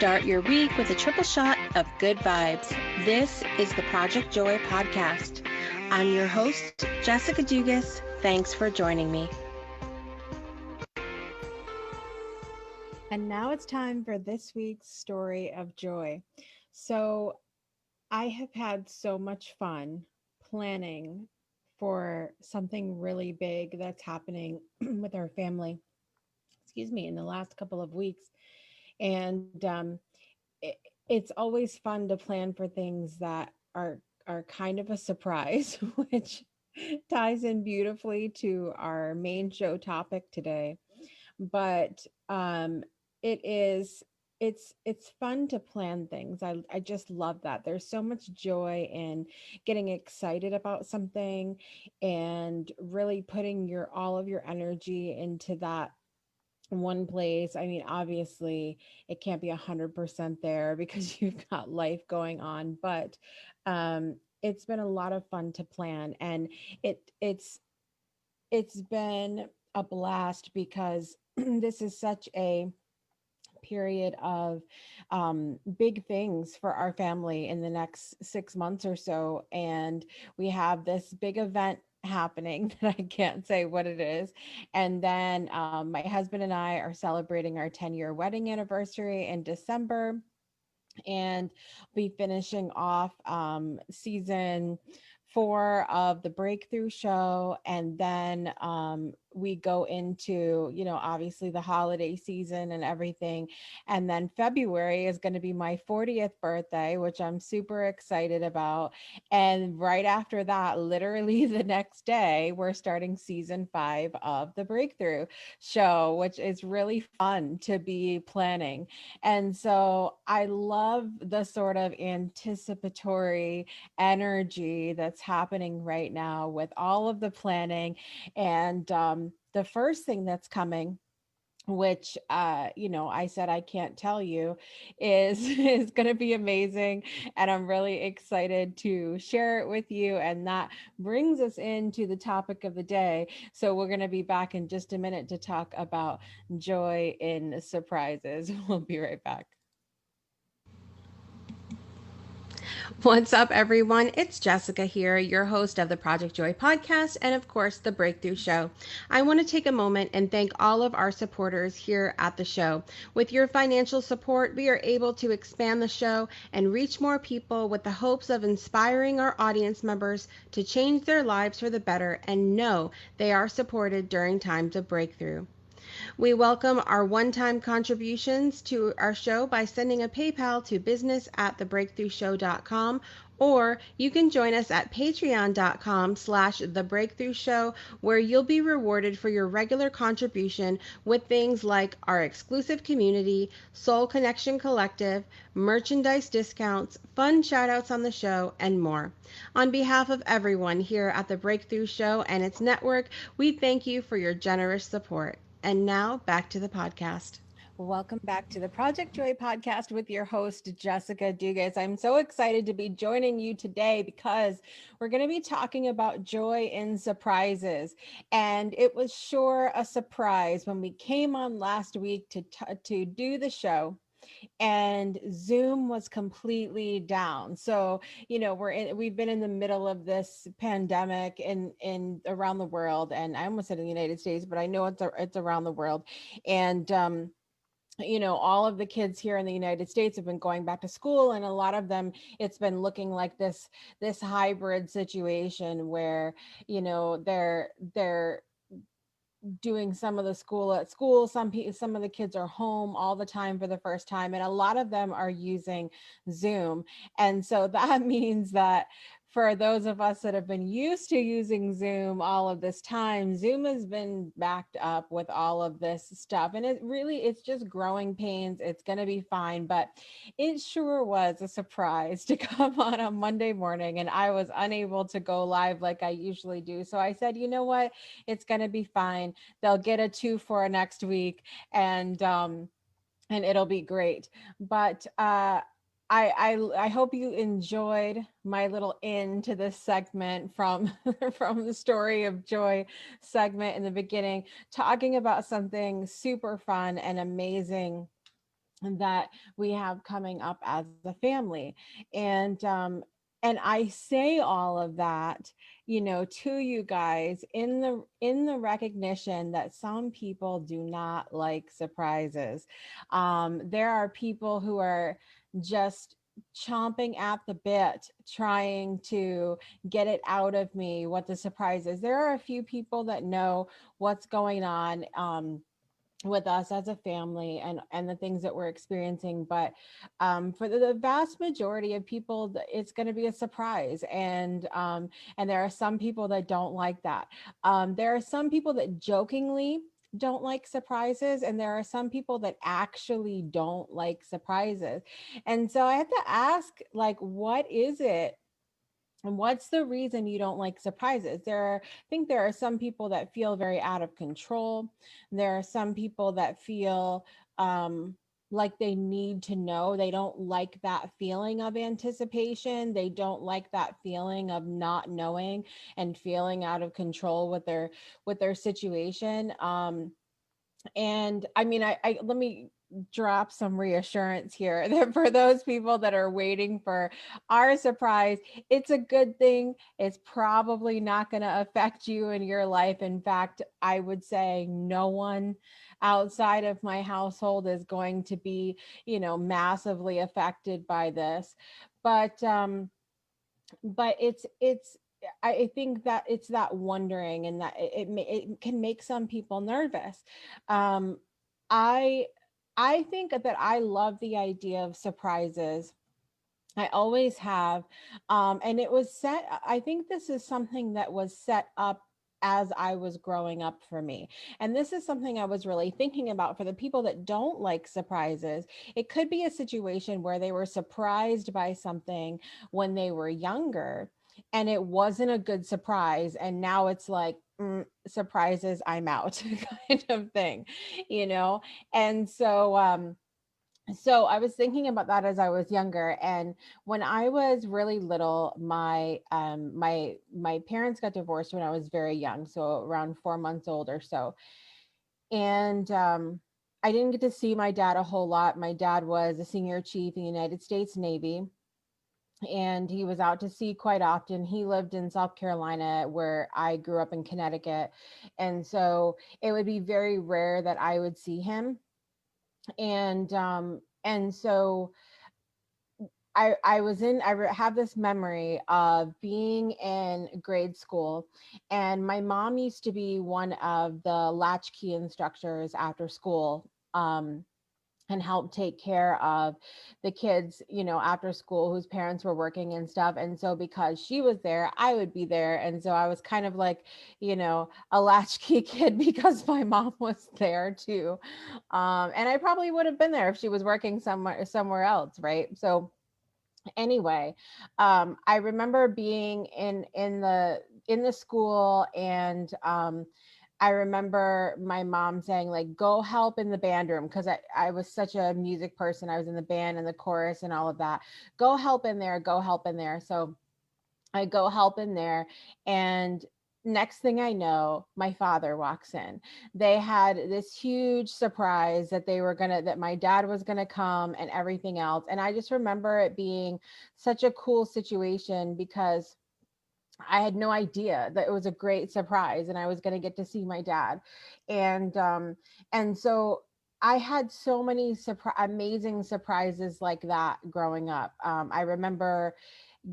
Start your week with a triple shot of good vibes. This is the Project Joy podcast. I'm your host, Jessica Dugas. Thanks for joining me. And now it's time for this week's story of joy. So, I have had so much fun planning for something really big that's happening with our family, in the last couple of weeks. And it, it's always fun to plan for things that are kind of a surprise, which ties in beautifully to our main show topic today. But it is it's fun to plan things. I just love that. There's so much joy in getting excited about something and really putting your all of your energy into that one place. I mean, obviously, it can't be 100% there because you've got life going on, but it's been a lot of fun to plan, and it's been a blast because this is such a period of big things for our family in the next 6 months or so. And we have this big event happening that I can't say what it is. And then my husband and I are celebrating our 10-year wedding anniversary in December, and be finishing off season 4 of the Breakthrough Show. And then we go into, obviously the holiday season and everything. And then February is going to be my 40th birthday, which I'm super excited about. And right after that, literally the next day, we're starting season 5 of the Breakthrough Show, which is really fun to be planning. And so I love the sort of anticipatory energy that's happening right now with all of the planning. And the first thing that's coming, which I said I can't tell you, is is going to be amazing, and I'm really excited to share it with you. And that brings us into the topic of the day. So we're going to be back in just a minute to talk about joy in surprises. We'll be right back. What's up, everyone? It's Jessica here, your host of the Project Joy podcast and, of course, the Breakthrough Show. I want to take a moment and thank all of our supporters here at the show. With your financial support, we are able to expand the show and reach more people with the hopes of inspiring our audience members to change their lives for the better and know they are supported during times of breakthrough. We welcome our one-time contributions to our show by sending a PayPal to business@thebreakthroughshow.com, or you can join us at patreon.com/thebreakthroughshow, where you'll be rewarded for your regular contribution with things like our exclusive community, Soul Connection Collective, merchandise discounts, fun shoutouts on the show, and more. On behalf of everyone here at the Breakthrough Show and its network, we thank you for your generous support. And now back to the podcast. Welcome back to the Project Joy podcast with your host, Jessica Dugas. I'm so excited to be joining you today because we're going to be talking about joy in surprises. And it was sure a surprise when we came on last week to do the show, and Zoom was completely down. So, we've been in the middle of this pandemic in around the world, and I almost said in the United States, but I know it's around the world. And all of the kids here in the United States have been going back to school, and a lot of them, it's been looking like this hybrid situation where they're doing some of the school at school. Some of the kids are home all the time for the first time, and a lot of them are using Zoom. And so that means that for those of us that have been used to using Zoom all of this time, Zoom has been backed up with all of this stuff. And it's just growing pains. It's going to be fine. But it sure was a surprise to come on a Monday morning and I was unable to go live like I usually do. So I said, you know what? It's going to be fine. They'll get a 2 for next week, and it'll be great. But I hope you enjoyed my little into this segment from from the story of joy segment in the beginning, talking about something super fun and amazing that we have coming up as a family. And I say all of that, to you guys in the recognition that some people do not like surprises. There are people who are just chomping at the bit trying to get it out of me what the surprise is. There are a few people that know what's going on, with us as a family, and the things that we're experiencing, but for the vast majority of people, it's going to be a surprise. And there are some people that don't like that. There are some people that jokingly don't like surprises, and there are some people that actually don't like surprises. And so I have to ask, like, what is it, and what's the reason you don't like surprises? I think there are some people that feel very out of control. There are some people that feel like they need to know. They don't like that feeling of anticipation. They don't like that feeling of not knowing and feeling out of control with their situation. And I mean, I let me drop some reassurance here that for those people that are waiting for our surprise, it's a good thing. It's probably not going to affect you in your life. In fact, I would say no one outside of my household is going to be, massively affected by this. But it's I think that it's that wondering, and that it can make some people nervous. um i I think that I love the idea of surprises. I always have. And it was set, I think this is something that was set up as I was growing up for me. And this is something I was really thinking about for the people that don't like surprises. It could be a situation where they were surprised by something when they were younger, and it wasn't a good surprise. And now it's like, surprises, I'm out kind of thing, you know? And so I was thinking about that as I was younger. And when I was really little, my parents got divorced when I was very young, so around 4 months old or so. And I didn't get to see my dad a whole lot. My dad was a senior chief in the United States Navy, and he was out to sea quite often. He lived in South Carolina, where I grew up in Connecticut. And so it would be very rare that I would see him. And so have this memory of being in grade school, and my mom used to be one of the latchkey instructors after school, and help take care of the kids, after school, whose parents were working and stuff. And so because she was there, I would be there. And so I was kind of like, a latchkey kid because my mom was there too. And I probably would have been there if she was working somewhere else, right? So anyway, I remember being in the school, and I remember my mom saying, like, go help in the band room, because I was such a music person. I was in the band and the chorus and all of that. Go help in there, go help in there. So I go help in there, and next thing I know, my father walks in. They had this huge surprise that my dad was gonna come and everything else. And I just remember it being such a cool situation, because I had no idea that it was a great surprise and I was gonna get to see my dad. And so I had so many amazing surprises like that growing up. I remember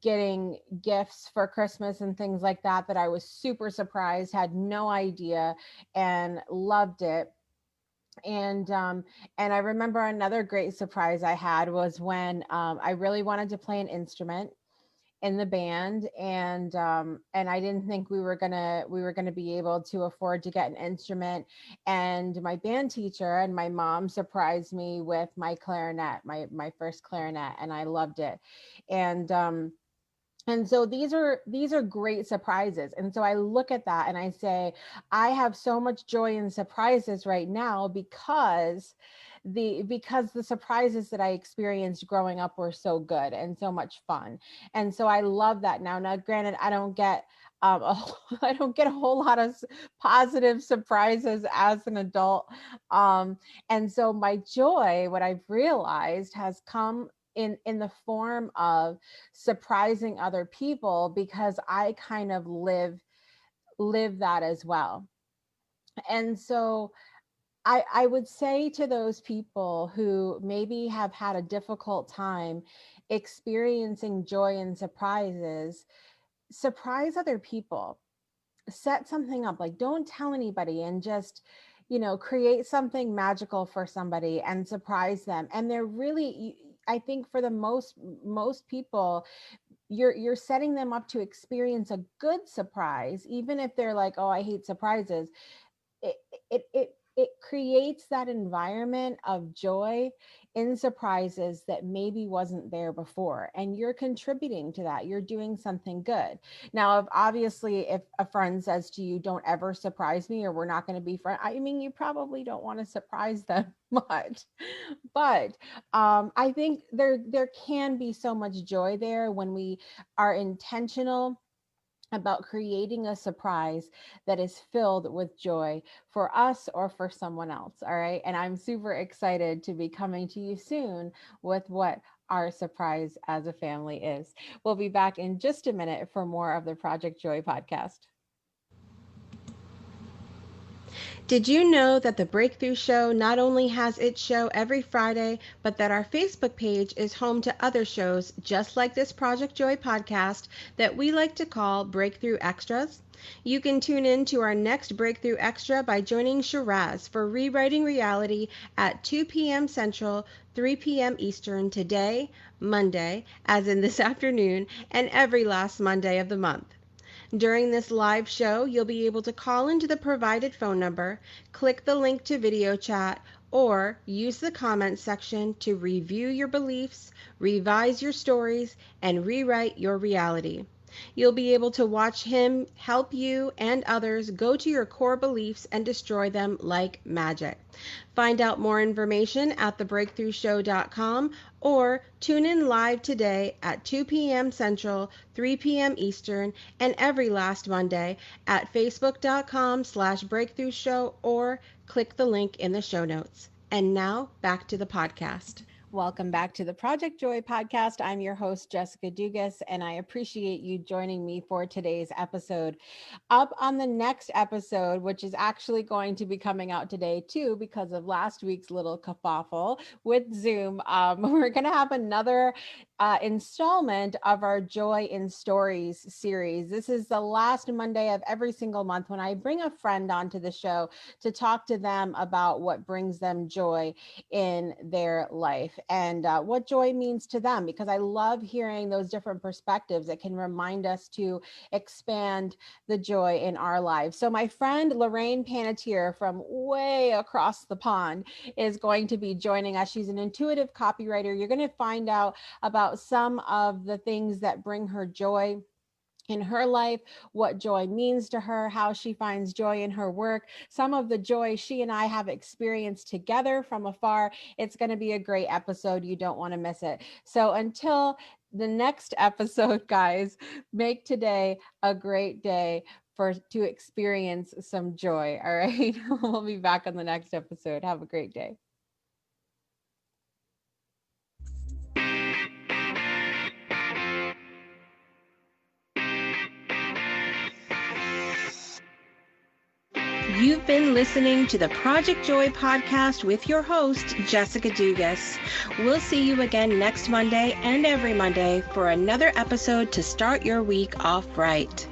getting gifts for Christmas and things like that I was super surprised, had no idea, and loved it. And I remember another great surprise I had was when I really wanted to play an instrument in the band, and I didn't think we were gonna be able to afford to get an instrument. And my band teacher and my mom surprised me with my clarinet, my first clarinet, and I loved it. And so these are great surprises. And so I look at that and I say, I have so much joy in surprises right now, because because the surprises that I experienced growing up were so good and so much fun. And so I love that now. Now, granted, I don't get I don't get a whole lot of positive surprises as an adult. And so my joy, what I've realized, has come in the form of surprising other people, because I kind of live that as well. And so I would say to those people who maybe have had a difficult time experiencing joy and surprises, surprise other people. Set something up, like don't tell anybody, and just, create something magical for somebody and surprise them. And they're really, I think for the most people, you're setting them up to experience a good surprise, even if they're like, oh, I hate surprises. It creates that environment of joy in surprises that maybe wasn't there before, and you're contributing to that. You're doing something good. Now, if a friend says to you, don't ever surprise me, or we're not going to be friends, I mean, you probably don't want to surprise them much. But I think there can be so much joy there when we are intentional about creating a surprise that is filled with joy for us or for someone else. All right. And I'm super excited to be coming to you soon with what our surprise as a family is. We'll be back in just a minute for more of the Project Joy podcast. Did you know that the Breakthrough Show not only has its show every Friday, but that our Facebook page is home to other shows just like this Project Joy podcast that we like to call Breakthrough Extras? You can tune in to our next Breakthrough Extra by joining Shiraz for Rewriting Reality at 2 p.m. Central, 3 p.m. Eastern today, Monday, as in this afternoon, and every last Monday of the month. During this live show, you'll be able to call into the provided phone number, click the link to video chat, or use the comments section to review your beliefs, revise your stories, and rewrite your reality. You'll be able to watch him help you and others go to your core beliefs and destroy them like magic. Find out more information at thebreakthroughshow.com or tune in live today at 2 p.m. Central, 3 p.m. Eastern, and every last Monday at facebook.com/breakthroughshow or click the link in the show notes. And now back to the podcast. Welcome back to the Project Joy podcast. I'm your host, Jessica Dugas, and I appreciate you joining me for today's episode. Up on the next episode, which is actually going to be coming out today too, because of last week's little kerfuffle with Zoom, we're going to have another installment of our Joy in Stories series. This is the last Monday of every single month when I bring a friend onto the show to talk to them about what brings them joy in their life and what joy means to them, because I love hearing those different perspectives that can remind us to expand the joy in our lives. So my friend Lorraine Panettiere from way across the pond is going to be joining us. She's an intuitive copywriter. You're going to find out about some of the things that bring her joy in her life, what joy means to her, how she finds joy in her work, some of the joy she and I have experienced together from afar. It's going to be a great episode. You don't want to miss it. So until the next episode, guys, make today a great day to experience some joy. All right. We'll be back on the next episode. Have a great day. You've been listening to the Project Joy podcast with your host, Jessica Dugas. We'll see you again next Monday and every Monday for another episode to start your week off right.